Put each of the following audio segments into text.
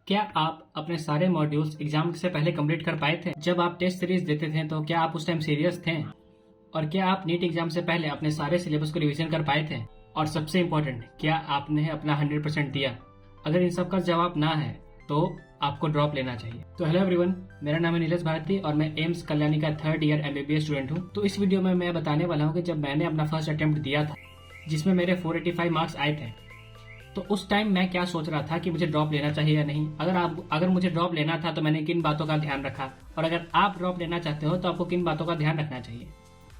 क्या आप अपने सारे मॉड्यूल्स एग्जाम से पहले कंप्लीट कर पाए थे? जब आप टेस्ट सीरीज देते थे तो क्या आप उस टाइम सीरियस थे? और क्या आप नीट एग्जाम से पहले अपने सारे सिलेबस को रिवीजन कर पाए थे? और सबसे इम्पोर्टेंट, क्या आपने अपना 100% दिया? अगर इन सब का जवाब ना है तो आपको ड्रॉप लेना चाहिए। तो हेलो एवरीवन, मेरा नाम है नीलेश भारती और मैं एम्स कल्याणी का 3rd ईयर MBBS स्टूडेंट हूँ। तो इस वीडियो में मैं बताने वाला हूँ कि जब मैंने अपना फर्स्ट अटेम्प्ट दिया था जिसमें मेरे 485 मार्क्स आए थे, तो उस टाइम मैं क्या सोच रहा था कि मुझे ड्रॉप लेना चाहिए या नहीं। अगर मुझे ड्रॉप लेना था तो मैंने किन बातों का ध्यान रखा, और अगर आप ड्रॉप लेना चाहते हो तो आपको किन बातों का ध्यान रखना चाहिए।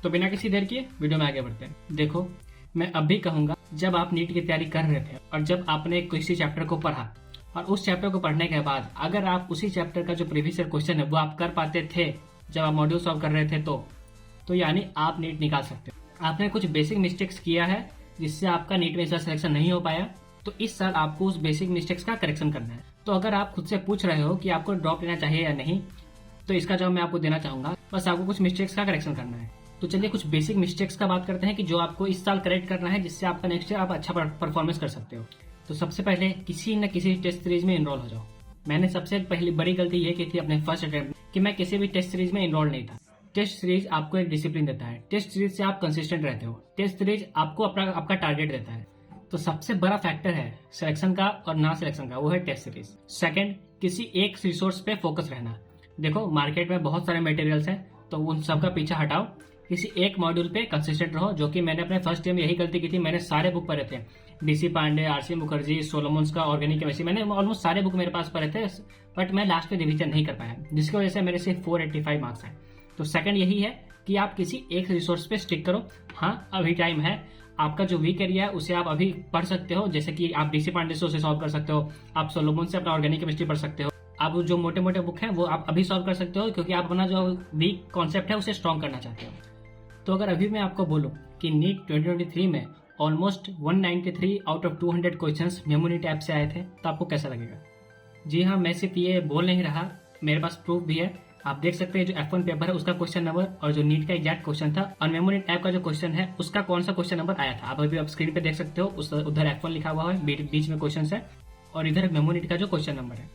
तो बिना किसी देर किए वीडियो में आगे बढ़ते हैं। देखो, मैं अब भी कहूंगा, जब आप नीट की तैयारी कर रहे थे और जब आपने किसी चैप्टर को पढ़ा और उस चैप्टर को पढ़ने के बाद अगर आप उसी चैप्टर का जो प्रीवियस ईयर क्वेश्चन है वो आप कर पाते थे जब आप मॉड्यूल सॉल्व कर रहे थे, तो यानी आप नीट निकाल सकते हो। आपने कुछ बेसिक मिस्टेक्स किया है जिससे आपका नीट में इस बार सिलेक्शन नहीं हो पाया, तो इस साल आपको उस बेसिक मिस्टेक्स का करेक्शन करना है। तो अगर आप खुद से पूछ रहे हो कि आपको ड्रॉप लेना चाहिए या नहीं, तो इसका जवाब मैं आपको देना चाहूंगा, बस आपको कुछ मिस्टेक्स का करेक्शन करना है। तो चलिए कुछ बेसिक मिस्टेक्स का बात करते हैं कि जो आपको इस साल करेक्ट करना है, जिससे आपका नेक्स्ट ईयर आप अच्छा परफॉर्मेंस कर सकते हो। तो सबसे पहले किसी न किसी टेस्ट सीरीज में इनरोल हो जाओ। मैंने सबसे पहली बड़ी गलती ये की थी अपने फर्स्ट अटेम्प्ट कि मैं किसी भी टेस्ट सीरीज में इनरोल नहीं था। टेस्ट सीरीज आपको एक डिसिप्लिन देता है, टेस्ट सीरीज से आप कंसिस्टेंट रहते हो, टेस्ट सीरीज आपको आपका टारगेट देता है। तो सबसे बड़ा फैक्टर है सिलेक्शन का और ना सिलेक्शन का, वो है टेस्ट सीरीज। सेकंड, किसी एक रिसोर्स पे फोकस रहना। देखो, मार्केट में बहुत सारे मटेरियल्स हैं, तो उन सब का पीछा हटाओ, किसी एक मॉड्यूल पे कंसिस्टेंट रहो। जो कि मैंने अपने फर्स्ट ईयर में यही गलती की थी। मैंने सारे बुक पढ़े थे, DC Pandey, RC Mukherjee, Solomons का ऑर्गेनिक केमिस्ट्री, मैंने ऑलमोस्ट सारे बुक मेरे पास पढ़े थे, बट मैं लास्ट में रिवीजन नहीं कर पाया, जिसकी वजह से मेरे सिर्फ 485 मार्क्स आए। तो सेकंड यही है कि आप किसी एक रिसोर्स पे स्टिक करो। हाँ, अभी टाइम है, आपका जो वीक एरिया है उसे आप अभी पढ़ सकते हो, जैसे कि आप DC पांडे से उसे सॉल्व कर सकते हो, आप सोलोमन से अपना ऑर्गेनिक केमिस्ट्री पढ़ सकते हो, आप जो मोटे मोटे बुक हैं वो आप अभी सॉल्व कर सकते हो, क्योंकि आप अपना जो वीक कॉन्सेप्ट है उसे स्ट्रॉन्ग करना चाहते हो। तो अगर अभी मैं आपको बोलूं कि नीट 2023 में almost 193 out of 200 questions Memonit app से आए थे, तो आपको कैसा लगेगा? जी हाँ, मैं सिर्फ ये बोल नहीं रहा, मेरे पास प्रूफ भी है। आप देख सकते हैं जो F1 पेपर है उसका क्वेश्चन नंबर और जो नीट का एग्जैक्ट क्वेश्चन था, और मेमोनीट ऐप का जो क्वेश्चन है उसका कौन सा क्वेश्चन नंबर आया था, आप अभी आप स्क्रीन पे देख सकते हो। उधर F1 लिखा हुआ है, बीच में क्वेश्चन है, और इधर मेमोनीट का जो क्वेश्चन नंबर है।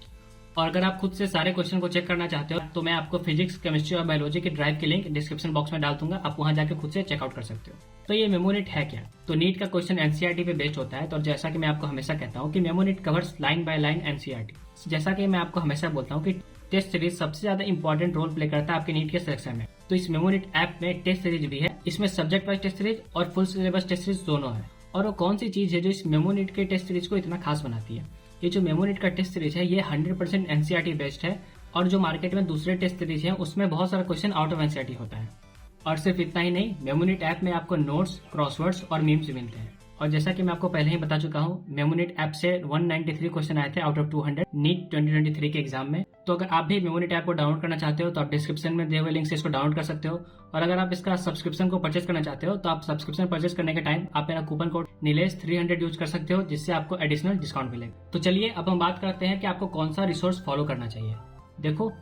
और अगर आप खुद से सारे क्वेश्चन को चेक करना चाहते हो तो मैं आपको फिजिक्स, केमिस्ट्री और बायोलॉजी के ड्राइव की लिंक डिस्क्रिप्शन बॉक्स में डाल दूंगा, आप वहां जाकर खुद से चेकआउट कर सकते हो। तो ये मेमोनीट है क्या? तो नीट का क्वेश्चन NCERT पे बेस्ड होता है। तो जैसा कि मैं आपको हमेशा कहता हूँ कि Memonit covers line by line NCERT। जैसा कि मैं आपको हमेशा बोलता हूँ कि टेस्ट सीरीज सबसे ज्यादा इंपॉर्टेंट रोल प्ले करता है आपके नीट के सिलेक्शन में। तो इस मेमोनीट ऐप में टेस्ट सीरीज भी है, इसमें सब्जेक्ट वाइज टेस्ट सीरीज और फुल सिलेबस टेस्ट सीरीज दोनों है। और वो कौन सी चीज है जो इस मेमोनीट के टेस्ट सीरीज को इतना खास बनाती है? ये जो मेमोनीट का टेस्ट सीरीज है ये 100% NCERT बेस्ड है, और जो मार्केट में दूसरे टेस्ट सीरीज हैं उसमें बहुत सारा क्वेश्चन आउट ऑफ NCERT होता है। और सिर्फ इतना ही नहीं, मेमोनीट ऐप में आपको नोट्स, क्रॉसवर्ड्स और मीम्स मिलते हैं। और जैसा कि मैं आपको पहले ही बता चुका हूँ, मेमोनीट ऐप से 193 क्वेश्चन आए थे आउट ऑफ 200 नीट 2023 के एग्जाम में। तो अगर आप भी मेमोनीट ऐप को डाउनलोड करना चाहते हो तो आप डिस्क्रिप्शन में दिए हुए लिंक से इसको डाउनलोड कर सकते हो। और अगर आप इसका सब्सक्रिप्शन को परचेज करना चाहते हो तो आप सब्सक्रिप्शन परचेज करने के टाइम आप मेरा कूपन कोड नीलेश 300 यूज कर सकते हो, जिससे आपको एडिशनल डिस्काउंट मिलेगा। तो चलिए अब हम बात करते हैं कि आपको कौन सा रिसोर्स फॉलो करना चाहिए। देखो,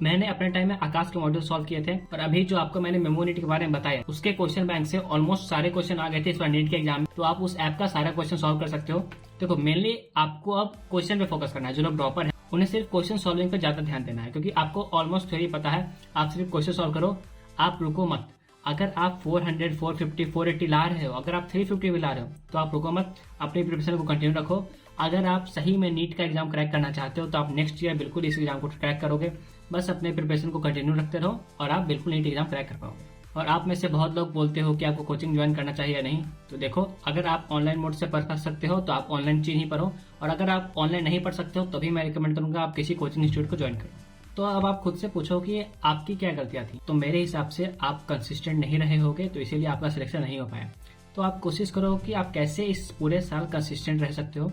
मैंने अपने टाइम में आकाश के मॉड्यूल सॉल्व किए थे, और अभी जो आपको मैंने मेमोनीट के बारे में बताया उसके क्वेश्चन बैंक से ऑलमोस्ट सारे क्वेश्चन आ गए थे इस बार नीट के एग्जाम में। तो आप उस ऐप का सारा क्वेश्चन सॉल्व कर सकते हो। देखो, मेनली आपको अब क्वेश्चन पे फोकस करना है। जो लोग ड्रॉपर हैं उन्हें सिर्फ क्वेश्चन सॉल्विंग पे ज्यादा ध्यान देना है, क्योंकि आपको ऑलमोस्ट थ्योरी पता है, आप सिर्फ क्वेश्चन सॉल्व करो, आप रुको मत। अगर आप 400, 450, 480 ला रहे हो, अगर आप 350 भी ला रहे हो तो आप रुको मत, अपनी प्रिपरेशन को कंटिन्यू रखो। अगर आप सही में नीट का एग्जाम क्रैक करना चाहते हो तो आप नेक्स्ट ईयर बिल्कुल इस एग्जाम को क्रैक करोगे। बस अपने प्रिपरेशन को कंटिन्यू रखते रहो और आप बिल्कुल नीट एग्जाम क्रैक कर पाओगे। और आप में से बहुत लोग बोलते हो कि आपको कोचिंग ज्वाइन करना चाहिए या नहीं। तो देखो, अगर आप ऑनलाइन मोड से पढ़ सकते हो तो आप ऑनलाइन चीज ही पढ़ो, और अगर आप ऑनलाइन नहीं पढ़ सकते हो तो भी मैं रिकमेंड करूंगा आप किसी कोचिंग इंस्टीट्यूट को ज्वाइन करो। तो अब आप खुद से पूछो कि आपकी क्या गलतियां थी। तो मेरे हिसाब से आप कंसिस्टेंट नहीं रहे होगे, तो इसीलिए आपका सिलेक्शन नहीं हो पाया। तो आप कोशिश करो कि आप कैसे इस पूरे साल कंसिस्टेंट रह सकते हो।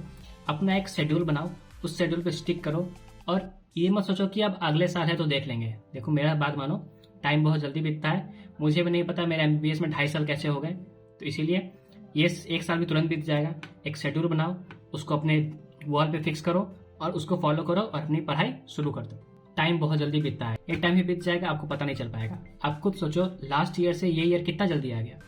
अपना एक शेड्यूल बनाओ, उस शेड्यूल पे स्टिक करो, और ये मत सोचो कि अब अगले साल है तो देख लेंगे। देखो, मेरा बात मानो, टाइम बहुत जल्दी बीतता है। मुझे भी नहीं पता मेरे MBBS में 2.5 साल कैसे हो गए, तो इसीलिए ये 1 साल भी तुरंत बीत जाएगा। एक शेड्यूल बनाओ, उसको अपने वॉल पे फिक्स करो और उसको फॉलो करो और अपनी पढ़ाई शुरू कर दो। टाइम बहुत जल्दी बीतता है, एक टाइम ही बीत जाएगा, आपको पता नहीं चल पाएगा। आप खुद सोचो, लास्ट ईयर से ये ईयर कितना जल्दी आ गया।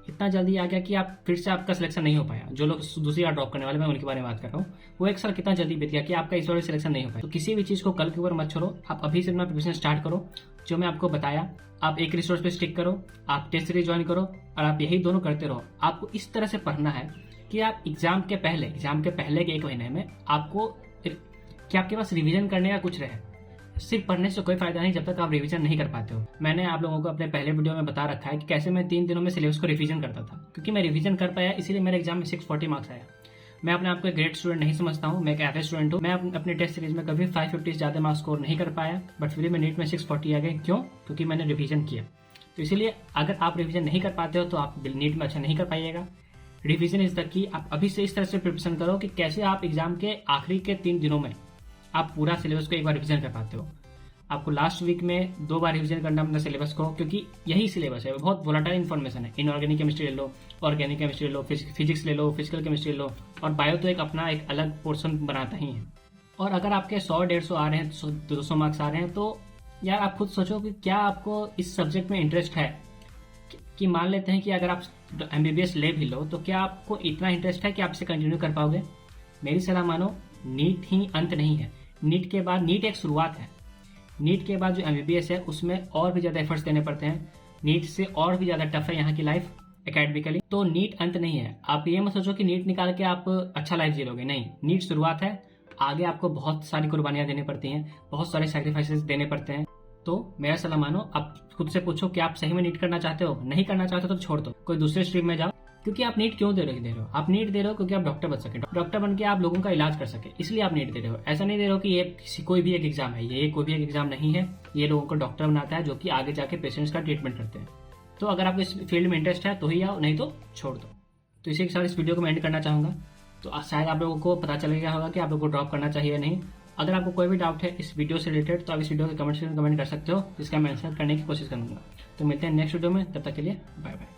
इतना जल्दी आ गया कि आप फिर से आपका सिलेक्शन नहीं हो पाया। जो लोग दूसरी बार ड्रॉप करने वाले, मैं उनके बारे में बात कर रहा हूँ, वो एक साल कितना जल्दी बीत गया कि आपका इस बार सिलेक्शन नहीं हो पाया। तो किसी भी चीज को कल के ऊपर मत छोड़ो, आप अभी से अपना प्रिपरेशन स्टार्ट करो। जो मैं आपको बताया, आप एक रिसोर्स पे स्टिक करो, आप टेस्ट सीरीज ज्वाइन करो और आप यही दोनों करते रहो। आपको इस तरह से पढ़ना है कि आप एग्जाम के पहले के 1 महीने में आपको कि आपके पास रिवीजन करने का कुछ रहे। सिर्फ पढ़ने से कोई फायदा नहीं जब तक आप रिवीजन नहीं कर पाते हो। मैंने आप लोगों को अपने पहले वीडियो में बता रखा है कि कैसे मैं 3 दिनों में सिलेबस को रिवीजन करता था, क्योंकि मैं रिवीजन कर पाया इसीलिए मेरे एग्जाम में 640 मार्क्स आया। मैं अपने आप को एक ग्रेट स्टूडेंट नहीं समझता हूँ, मैं एक एवरेज स्टूडेंट हूँ। मैं अपने टेस्ट सीरीज में कभी 550 से ज्यादा मार्क्स स्कोर नहीं कर पाया, बट फिर मैं नीट में 640 आ गए। क्यों? क्योंकि मैंने रिवीजन किया। तो इसीलिए अगर आप रिवीजन नहीं कर पाते हो तो आप नीट में अच्छा नहीं कर पाइएगा। Revision is the key. आप अभी से इस तरह से प्रिपरेशन करो कि कैसे आप एग्जाम के आखिरी के 3 दिनों में आप पूरा सिलेबस को एक बार रिवीजन कर पाते हो। आपको लास्ट वीक में 2 बार रिवीजन करना अपने सिलेबस को, क्योंकि यही सिलेबस है, बहुत वोलेटाइल इन्फॉर्मेशन है। इनऑर्गेनिक केमिस्ट्री ले लो, ऑर्गेनिक केमिस्ट्री ले लो, फिजिक्स ले लो, फिजिकल केमिस्ट्री ले लो, और बायो तो एक अपना एक अलग पोर्शन बनाता ही है। और अगर आपके 100-150 आ रहे हैं, 200 मार्क्स आ रहे हैं, तो यार आप खुद सोचो कि क्या आपको इस सब्जेक्ट में इंटरेस्ट है। कि मान लेते हैं कि अगर आप MBBS ले भी लो, तो क्या आपको इतना इंटरेस्ट है कि आप इसे कंटिन्यू कर पाओगे? मेरी सलाह मानो, नीट ही अंत नहीं है। नीट के बाद, नीट एक शुरुआत है। नीट के बाद जो MBBS है उसमें और भी ज्यादा एफर्ट्स देने पड़ते हैं। नीट से और भी ज्यादा टफ है यहाँ की लाइफ एकेडमिकली। तो नीट अंत नहीं है। आप ये मत सोचो कि नीट निकाल के आप अच्छा लाइफ जी लोगे, नहीं। नीट शुरुआत है। आगे आपको बहुत सारी कुर्बानियां देनी पड़ती हैं, बहुत सारे सैक्रिफाइसेस देने पड़ते हैं। तो मेरा सलाह मानो, आप खुद से पूछो कि आप सही में नीट करना चाहते हो। नहीं करना चाहते तो छोड़ दो, कोई दूसरे स्ट्रीम में जाओ। क्योंकि आप नीट क्यों दे रहे हो? आप नीट दे रहे हो क्योंकि आप डॉक्टर बन सके, डॉक्टर बन के आप लोगों का इलाज कर सके, इसलिए आप नीट दे रहे हो। ऐसा नहीं दे रहे हो कि ये कोई भी एक एग्जाम है। ये कोई भी एक एग्जाम नहीं है, ये लोगों को डॉक्टर बनाता है जो कि आगे जाके पेशेंट्स का ट्रीटमेंट करते हैं। तो अगर आपको इस फील्ड में इंटरेस्ट है तो ही आओ, नहीं तो छोड़ दो। तो इसी के साथ इस वीडियो को मैं एंड करना चाहूंगा। तो शायद आप लोगों को पता चल गया होगा कि आप लोगों को ड्रॉप करना चाहिए या नहीं। अगर आपको कोई भी डाउट है इस वीडियो से रिलेटेड, तो आप इस वीडियो के कमेंट सेक्शन में कमेंट कर सकते हो, जिसका मैं आंसर करने की कोशिश करूंगा। तो मिलते हैं नेक्स्ट वीडियो में, तब तक के लिए बाय बाय।